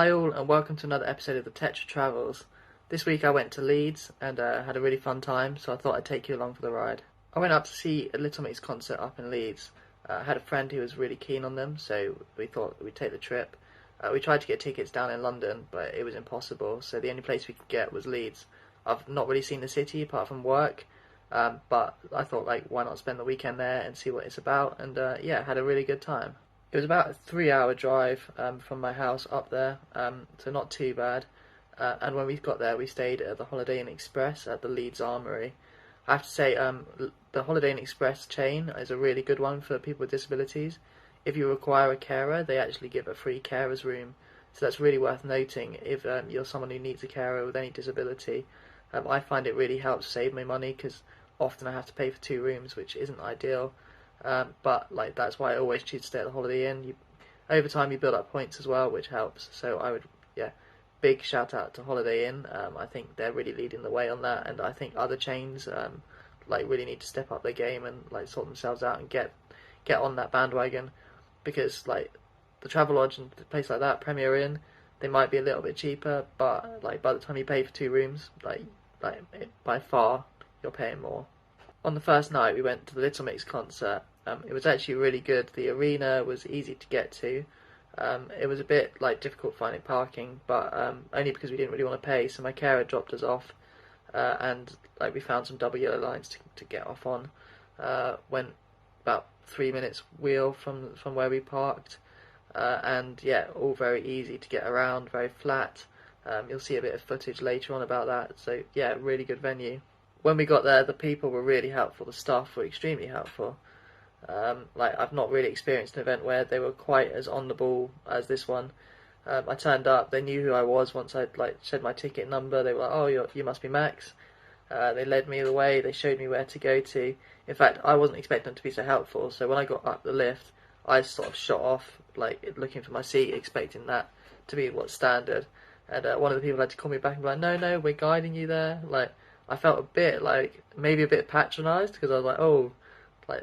Hi all, and welcome to another episode of the Tetra Travels. This week I went to Leeds and had a really fun time, so I thought I'd take you along for the ride. I went up to see a Little Mix concert up in Leeds. I had a friend who was really keen on them, so we thought we'd take the trip. We tried to get tickets down in London, but it was impossible, so the only place we could get was Leeds. I've not really seen the city apart from work, but I thought, why not spend the weekend there and see what it's about, and had a really good time. It was about a 3-hour drive from my house up there, so not too bad. And when we got there, we stayed at the Holiday Inn Express at the Leeds Armoury. I have to say, the Holiday Inn Express chain is a really good one for people with disabilities. If you require a carer, they actually give a free carer's room, so that's really worth noting if you're someone who needs a carer with any disability. I find it really helps save me money because often I have to pay for 2 rooms, which isn't ideal. But that's why I always choose to stay at the Holiday Inn. Over time you build up points as well, which helps. So I would, big shout out to Holiday Inn. I think they're really leading the way on that, and I think other chains really need to step up their game and sort themselves out and get on that bandwagon, because the Travelodge and a place like that, Premier Inn, they might be a little bit cheaper, but by the time you pay for 2 rooms, by far you're paying more. On the first night we went to the Little Mix concert. It was actually really good. The arena was easy to get to. It was a bit difficult finding parking, but only because we didn't really want to pay. So my carer dropped us off, and we found some double yellow lines to get off on. Went about 3 minutes wheel from where we parked, and all very easy to get around, very flat. You'll see a bit of footage later on about that. So really good venue. When we got there, the people were really helpful. The staff were extremely helpful. I've not really experienced an event where they were quite as on the ball as this one. I turned up, they knew who I was once I'd said my ticket number. They were like, "Oh, you must be Max." They led me the way, they showed me where to go to. In fact, I wasn't expecting them to be so helpful, so when I got up the lift, I sort of shot off, looking for my seat, expecting that to be what's standard. And one of the people had to call me back and be like, no, we're guiding you there. I felt a bit maybe a bit patronised, because I was like, oh,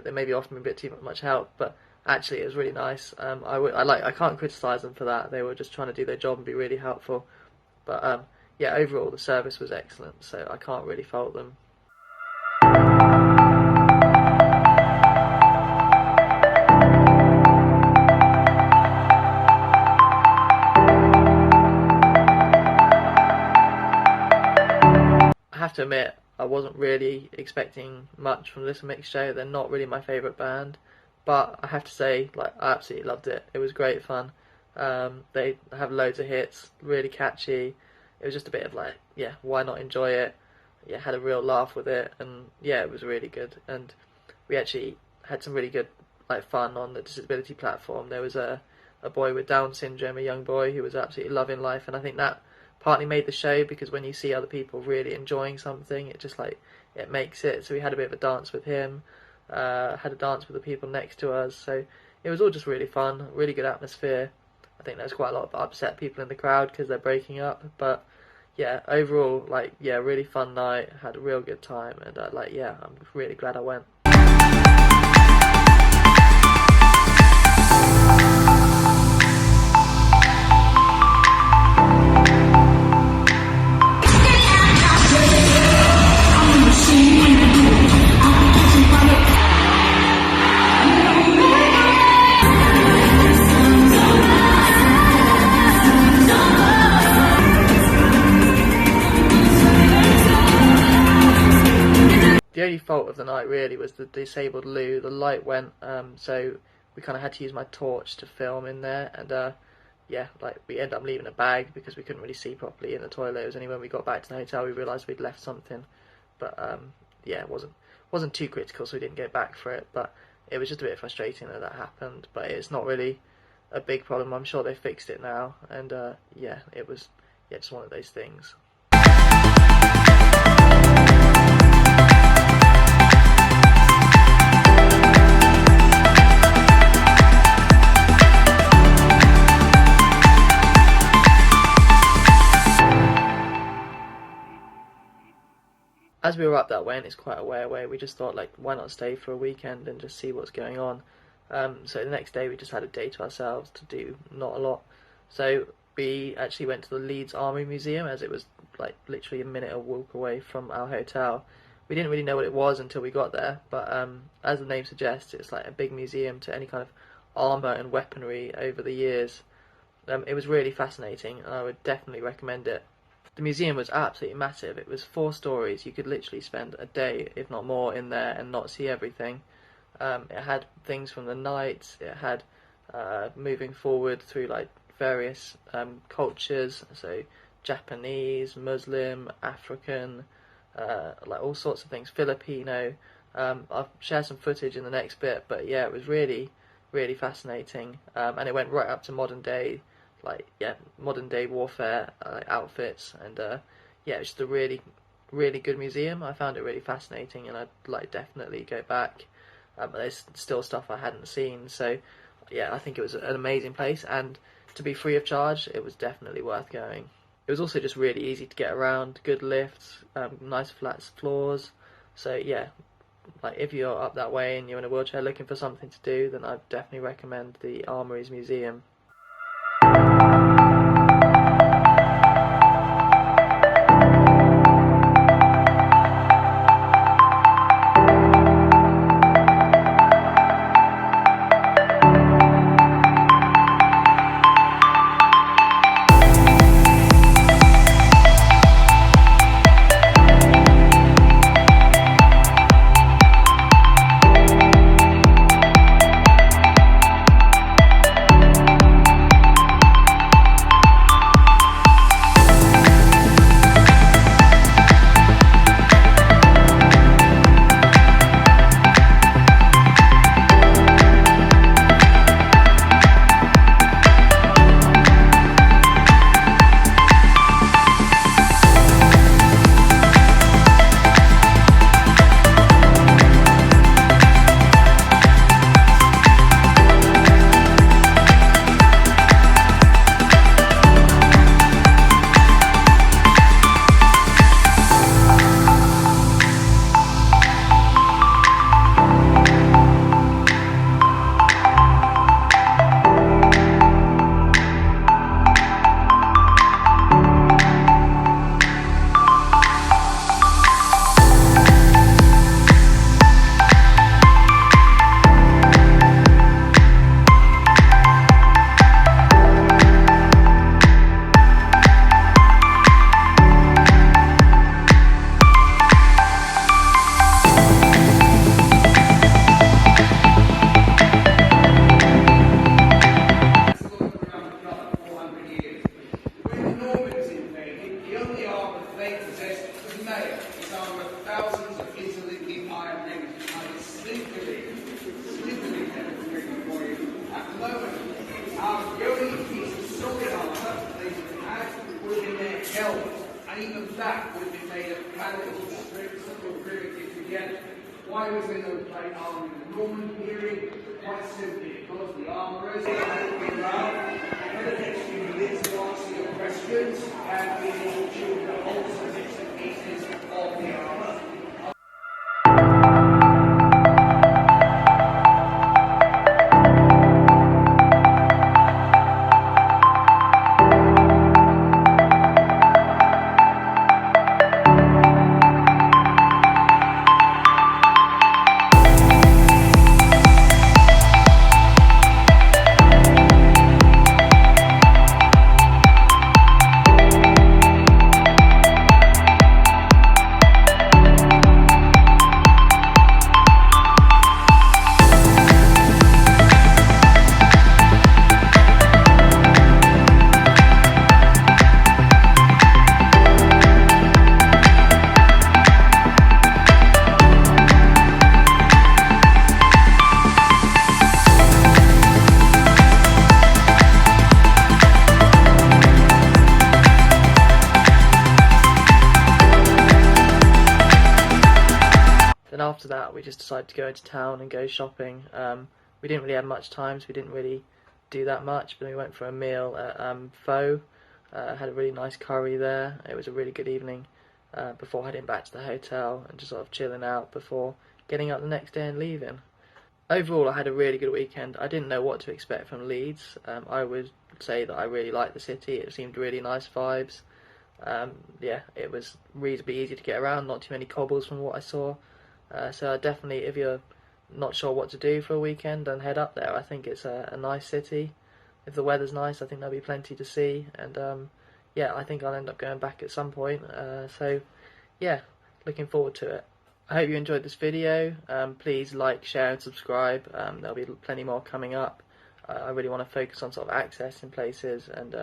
they maybe offered me a bit too much help, but actually it was really nice. I can't criticise them for that. They were just trying to do their job and be really helpful. But overall the service was excellent, so I can't really fault them. I have to admit, I wasn't really expecting much from Little Mix show. They're not really my favourite band, but I have to say, I absolutely loved it. It was great fun. They have loads of hits, really catchy. It was just a bit of why not enjoy it? Had a real laugh with it, and it was really good. And we actually had some really good fun on the disability platform. There was a boy with Down syndrome, a young boy who was absolutely loving life, and I think that partly made the show, because when you see other people really enjoying something, it just it makes it. So we had a bit of a dance with him, had a dance with the people next to us, so it was all just really fun, really good atmosphere. I think there's quite a lot of upset people in the crowd because they're breaking up, but overall really fun night, had a real good time, and I'm really glad I went. The only fault of the night really was the disabled loo. The light went, so we kind of had to use my torch to film in there, and we ended up leaving a bag because we couldn't really see properly in the toilet. It was only when we got back to the hotel we realised we'd left something, but it wasn't too critical, so we didn't go back for it. But it was just a bit frustrating that happened, but it's not really a big problem. I'm sure they fixed it now, and it was just one of those things. As we were up that way, and it's quite a way away, we just thought, why not stay for a weekend and just see what's going on. So the next day we just had a day to ourselves to do not a lot. So we actually went to the Leeds Armoury Museum, as it was like literally a minute or walk away from our hotel. We didn't really know what it was until we got there, but as the name suggests, it's like a big museum to any kind of armour and weaponry over the years. It was really fascinating, and I would definitely recommend it. The museum was absolutely massive. It was 4 stories. You could literally spend a day, if not more, in there and not see everything. It had things from the knights. It had moving forward through like various cultures, so Japanese, Muslim, African, like all sorts of things, Filipino. I'll share some footage in the next bit, but yeah, it was really, really fascinating, and it went right up to modern day, modern day warfare outfits, and yeah, it's just a really, really good museum. I found it really fascinating, and I'd like definitely go back. There's still stuff I hadn't seen, so yeah, I think it was an amazing place, and to be free of charge, it was definitely worth going. It was also just really easy to get around, good lifts, nice flat floors. So yeah, like if you're up that way and you're in a wheelchair looking for something to do, then I'd definitely recommend the Armouries Museum. And even that would be made of paddles, strips, or riveted together. Why was there no plate armour in the Norman period? Quite simply because the armourers had been around. For the next few minutes to answer your questions, and we will choose the whole bits and pieces of the armour. Then after that, we just decided to go into town and go shopping. We didn't really have much time, so we didn't really do that much. But we went for a meal at Pho. Had a really nice curry there. It was a really good evening before heading back to the hotel and just sort of chilling out before getting up the next day and leaving. Overall, I had a really good weekend. I didn't know what to expect from Leeds. I was say that I really liked the city. It seemed really nice vibes. Yeah, it was reasonably easy to get around, not too many cobbles from what I saw. So definitely, if you're not sure what to do for a weekend, then head up there. I think it's a nice city. If the weather's nice, I think there'll be plenty to see. And yeah, I think I'll end up going back at some point. So yeah, looking forward to it. I hope you enjoyed this video. Please like, share and subscribe. There'll be plenty more coming up. I really want to focus on sort of access in places and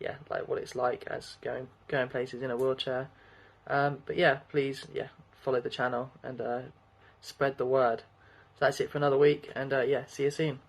yeah, like what it's like as going places in a wheelchair. But yeah, please, yeah, follow the channel and spread the word. So that's it for another week, and yeah, see you soon.